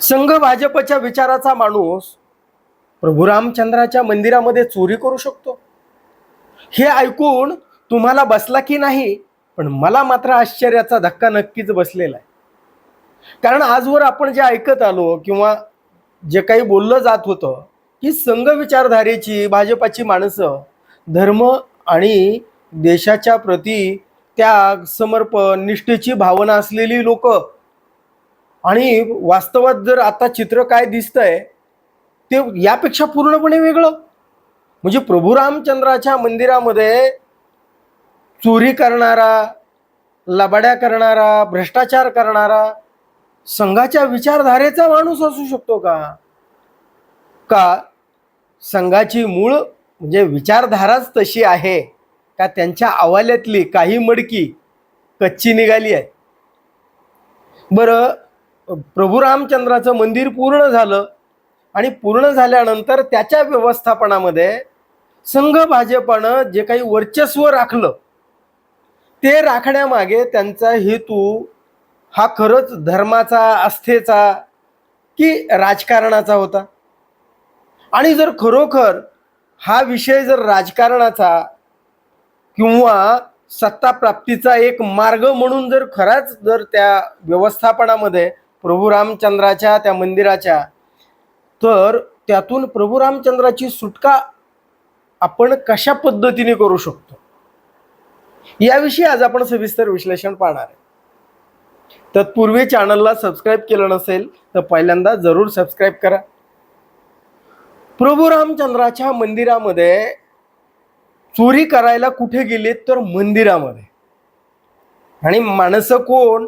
संघ भाजपच्या विचाराचा माणूस प्रभू रामचंद्राच्या मंदिरामध्ये चोरी करू शकतो हे ऐकून तुम्हाला बसला की नाही, पण मला मात्र आश्चर्याचा धक्का नक्कीच बसलेला आहे. कारण आजवर आपण जे ऐकत आलो किंवा जे काही बोललं जात होतं की संघ विचारधारेची भाजपाची माणसं धर्म आणि देशाच्या प्रती त्याग समर्पण निष्ठेची भावना असलेली लोक, आणि वास्तवात जर आता चित्र काय दिसतंय ते यापेक्षा पूर्णपणे वेगळं. म्हणजे प्रभू रामचंद्राच्या मंदिरामध्ये चोरी करणारा, लबाड्या करणारा, भ्रष्टाचार करणारा संघाच्या विचारधारेचा माणूस असू शकतो का? का संघाची मूळ म्हणजे विचारधाराच तशी आहे का त्यांच्या आवाल्यातली काही मडकी कच्ची निघाली आहे? बरं, प्रभू रामचंद्राचं मंदिर पूर्ण झालं आणि पूर्ण झाल्यानंतर त्याच्या व्यवस्थापनामध्ये संघ भाजपानं जे काही वर्चस्व राखलं ते राखण्यामागे त्यांचा हेतू हा खरंच धर्माचा, आस्थेचा की राजकारणाचा होता? आणि जर खरोखर हा विषय जर राजकारणाचा किंवा सत्ता प्राप्तीचा एक मार्ग म्हणून जर खराच जर त्या व्यवस्थापनामध्ये प्रभू रामचंद्राच्या त्या मंदिराच्या, तर त्यातून प्रभू रामचंद्राची सुटका आपण कशा पद्धतीने करू शकतो याविषयी आज आपण सविस्तर विश्लेषण पाहणार आहे. तत्पूर्वी चॅनलला सबस्क्राईब केलं नसेल तर पहिल्यांदा जरूर सबस्क्राईब करा. प्रभू रामचंद्राच्या मंदिरामध्ये चोरी करायला कुठे गेले तर मंदिरामध्ये. आणि माणसं कोण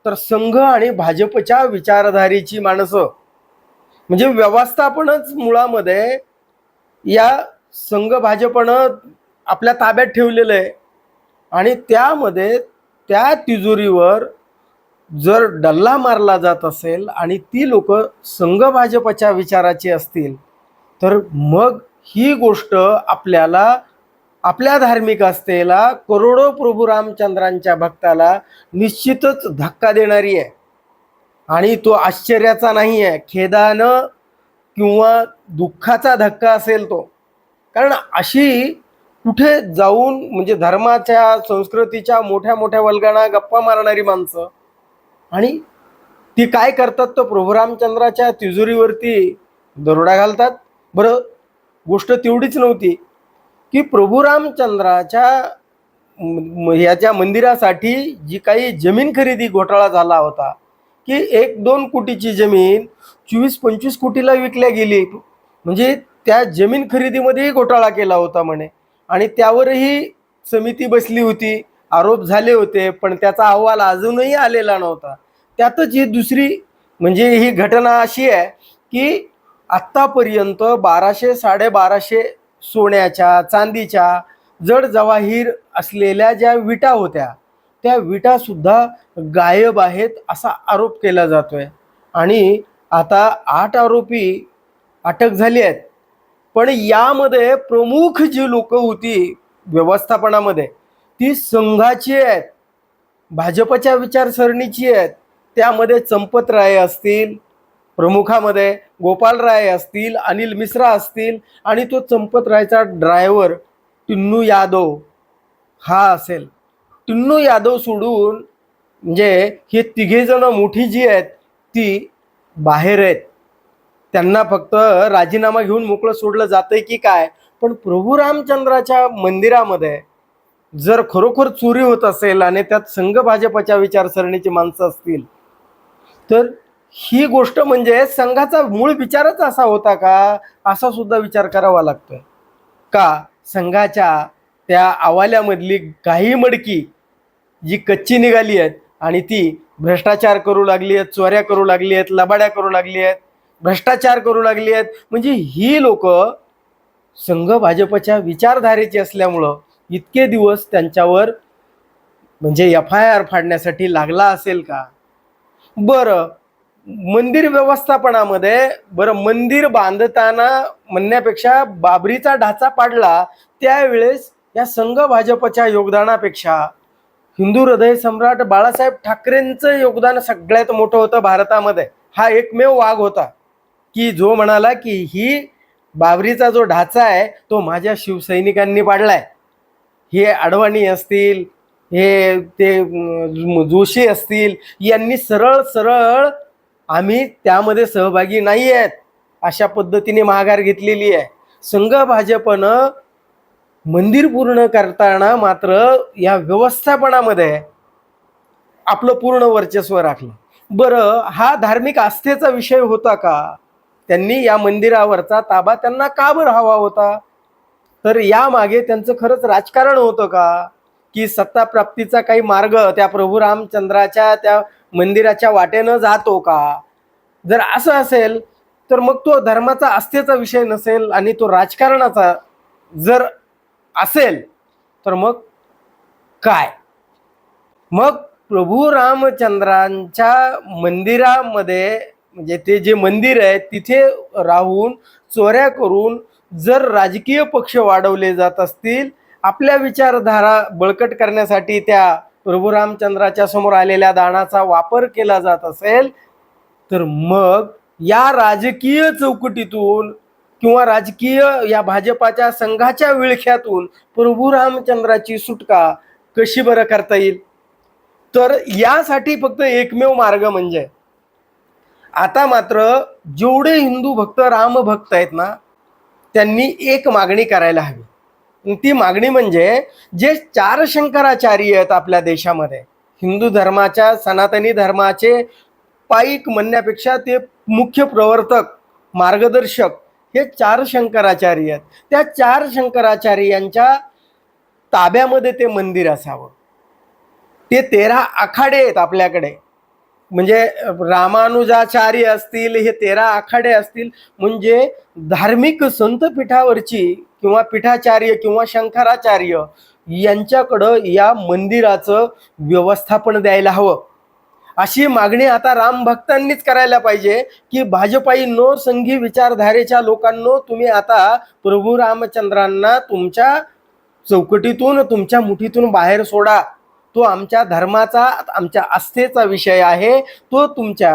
तर संघ आणि भाजपच्या विचारधारेची माणसं. म्हणजे व्यवस्थापनच मुळामध्ये या संघ भाजपनं आपल्या ताब्यात ठेवलेलं आहे. आणि त्यामध्ये त्या तिजोरीवर जर डल्ला मारला जात असेल आणि ती लोक संघ भाजपच्या विचाराची असतील तर मग ही गोष्ट आपल्याला आपल्या धार्मिक आस्थेला करोडो प्रभू रामचंद्रांच्या भक्ताला निश्चितच धक्का देणारी आहे. आणि तो आश्चर्याचा नाही आहे, खेदानं किंवा दुःखाचा धक्का असेल तो. कारण अशी कुठे जाऊन म्हणजे धर्माच्या संस्कृतीच्या मोठ्या मोठ्या वल्गना गप्पा मारणारी माणसं आणि ती काय करतात तर प्रभू रामचंद्राच्या तिजोरीवरती दरोडा घालतात. बरं, गोष्ट तेवढीच नव्हती की प्रभू रामचंद्राच्या याच्या मंदिरासाठी जी काही जमीन खरेदी घोटाळा झाला होता की 1-2 कोटीची जमीन 24-25 कोटीला विकल्या गेली. म्हणजे त्या जमीन खरेदीमध्येही घोटाळा केला होता म्हणे. आणि त्यावरही समिती बसली होती, आरोप झाले होते, पण त्याचा अहवाल अजूनही आलेला नव्हता. त्यातच ही दुसरी म्हणजे ही घटना अशी आहे की आत्तापर्यंत 1200-1250 सोन्याच्या चांदीच्या जड जवाहीर असलेल्या ज्या विटा होत्या त्या विटा सुद्धा गायब आहेत असा आरोप केला जातोय. आणि आता 8 आरोपी अटक झाली आहेत. पण यामध्ये प्रमुख जी लोक होती व्यवस्थापनामध्ये ती संघाची आहेत, भाजपच्या विचारसरणीची आहेत. त्यामध्ये चंपत राय असतील, प्रमुखामध्ये गोपाल राय असतील, अनिल मिश्रा असतील, आणि तो चंपत रायचा ड्रायव्हर टिन्नू यादव हा असेल. टिन्नू यादव सोडून म्हणजे हे तिघेजण मोठी जी आहेत ती बाहेर आहेत. त्यांना फक्त राजीनामा घेऊन मोकळं सोडलं जातंय की काय? पण प्रभू रामचंद्राच्या मंदिरामध्ये जर खरोखर चोरी होत असेल आणि त्यात संघ भाजपच्या विचारसरणीची माणसं असतील तर ही गोष्ट म्हणजे संघाचा मूळ विचारच असा होता का असा सुद्धा विचार करावा लागतोय. का संघाच्या त्या आवाल्यामधली काही मडकी जी कच्ची निघाली आहेत आणि ती भ्रष्टाचार करू लागली आहेत, चोऱ्या करू लागली आहेत, लबाड्या करू लागली आहेत, भ्रष्टाचार करू लागली आहेत. म्हणजे ही लोक संघ भाजपच्या विचारधारेची असल्यामुळं इतके दिवस त्यांच्यावर म्हणजे FIR फाडण्यासाठी लागला असेल का? बरं, मंदिर व्यवस्थापनामध्ये मंदिर बांधताना म्हणण्यापेक्षा बाबरीचा ढाचा पाडला त्यावेळेस या संघ भाजपच्या योगदानापेक्षा हिंदू हृदय सम्राट बाळासाहेब ठाकरेंचं योगदान सगळ्यात मोठं होतं भारतामध्ये. हा एकमेव वाघ होता की जो म्हणाला की ही बाबरीचा जो ढाचा आहे तो माझ्या शिवसैनिकांनी पाडलाय. हे अडवाणी असतील, हे ते जोशी असतील, यांनी सरळ सरळ आम्ही त्यामध्ये सहभागी नाही आहेत अशा पद्धतीने माघार घेतलेली आहे. संघ भाजपनं मंदिर पूर्ण करताना मात्र या व्यवस्थापनामध्ये आपलं पूर्ण वर्चस्व राखलं. बरं, हा धार्मिक आस्थेचा विषय होता का? त्यांनी या मंदिरावरचा ताबा त्यांना का बरं हवा होता? तर यामागे त्यांचं खरंच राजकारण होतं का? की सत्ता प्राप्तीचा काही मार्ग त्या प्रभू रामचंद्राच्या त्या मंदिराच्या वाटेनं जातो का? जर असं असेल तर मग तो धर्माचा आस्थेचा विषय नसेल आणि तो राजकारणाचा जर असेल तर मग काय? मग प्रभू रामचंद्रांच्या मंदिरामध्ये म्हणजे ते जे मंदिर आहे तिथे राहून चोऱ्या करून जर राजकीय पक्ष वाढवले जात असतील, आपल्या विचारधारा बळकट करण्यासाठी त्या प्रभू रामचंद्राच्या समोर आलेल्या दानाचा वापर केला जात असेल, तर मग या राजकीय चौकटीतून किंवा राजकीय या भाजपाच्या संघाच्या विळख्यातून प्रभू रामचंद्राची सुटका कशी बरं करता येईल? तर यासाठी फक्त एकमेव मार्ग म्हणजे आता मात्र जेवढे हिंदू भक्त राम भक्त आहेत ना, त्यांनी एक मागणी करायला हवी. ती मागणी म्हणजे जे 4 शंकराचार्य आहेत आपल्या देशामध्ये, हिंदू धर्माच्या सनातनी धर्माचे पाईक म्हणण्यापेक्षा ते मुख्य प्रवर्तक मार्गदर्शक हे 4 शंकराचार्य आहेत. त्या 4 शंकराचार्यांच्या ताब्यामध्ये ते मंदिर असावं. ते 13 आखाडे आहेत आपल्याकडे, म्हणजे रामानुजाचार्य असतील, हे 13 आखाडे असतील, म्हणजे धार्मिक संतपीठावरची किंवा पीठाचार्य किंवा शंकराचार्य यांच्याकडं या मंदिराचं व्यवस्थापन द्यायला हवं. अशी मागणी आता राम भक्तांनीच करायला पाहिजे की भाजपाईंनो, संघी विचारधारेच्या लोकांनो, तुम्ही आता प्रभू रामचंद्रांना तुमच्या चौकटीतून तुमच्या मुठीतून बाहेर सोडा. तो आमच्या धर्माचा, आमच्या आस्थेचा विषय आहे. तो तुमच्या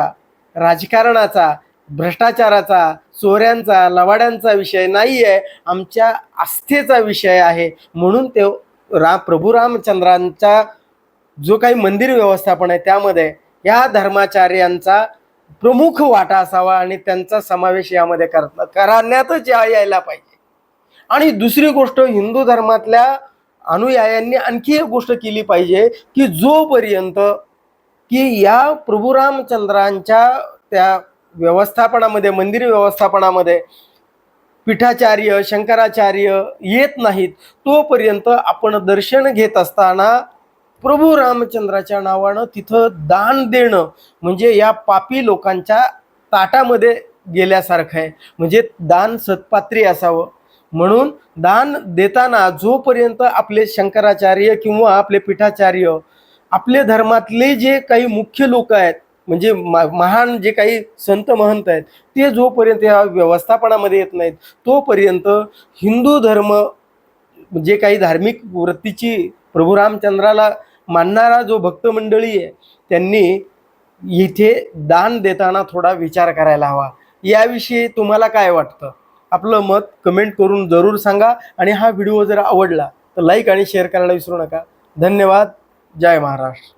राजकारणाचा, भ्रष्टाचाराचा, चोऱ्यांचा, लवाड्यांचा विषय नाही आहे, आमच्या आस्थेचा विषय आहे. म्हणून ते प्रभू रामचंद्रांचा जो काही मंदिर व्यवस्थापन आहे त्यामध्ये या धर्माचार्यांचा प्रमुख वाटा असावा आणि त्यांचा समावेश यामध्ये करण्यातच यायला पाहिजे. आणि दुसरी गोष्ट, हिंदू धर्मातल्या अनुयायांनी आणखी एक गोष्ट केली पाहिजे की जोपर्यंत की या प्रभू रामचंद्रांच्या त्या व्यवस्थापनामध्ये, मंदिर व्यवस्थापनामध्ये पीठाचार्य, शंकराचार्य येत नाहीत, तोपर्यंत आपण दर्शन घेत असताना प्रभू रामचंद्राच्या नावानं तिथं दान देणं म्हणजे या पापी लोकांच्या ताटामध्ये गेल्यासारखं आहे. म्हणजे दान सत्पात्री असावं. म्हणून दान देताना जोपर्यंत आपले शंकराचार्य किंवा आपले पीठाचार्य, आपले धर्मातले जे काही मुख्य लोक आहेत, म्हणजे महान जे काही संत महंत आहेत, ते जोपर्यंत या व्यवस्थापनामध्ये येत नाहीत, तोपर्यंत हिंदू धर्म जे काही धार्मिक वृत्तीची प्रभू रामचंद्राला मानणारा जो भक्त मंडळी आहे, त्यांनी इथे दान देताना थोडा विचार करायला हवा. याविषयी तुम्हाला काय वाटतं? आपलं मत कमेंट करून जरूर सांगा. आणि हा व्हिडिओ जर आवडला तर लाईक आणि शेअर करायला विसरू नका. धन्यवाद. जय महाराष्ट्र.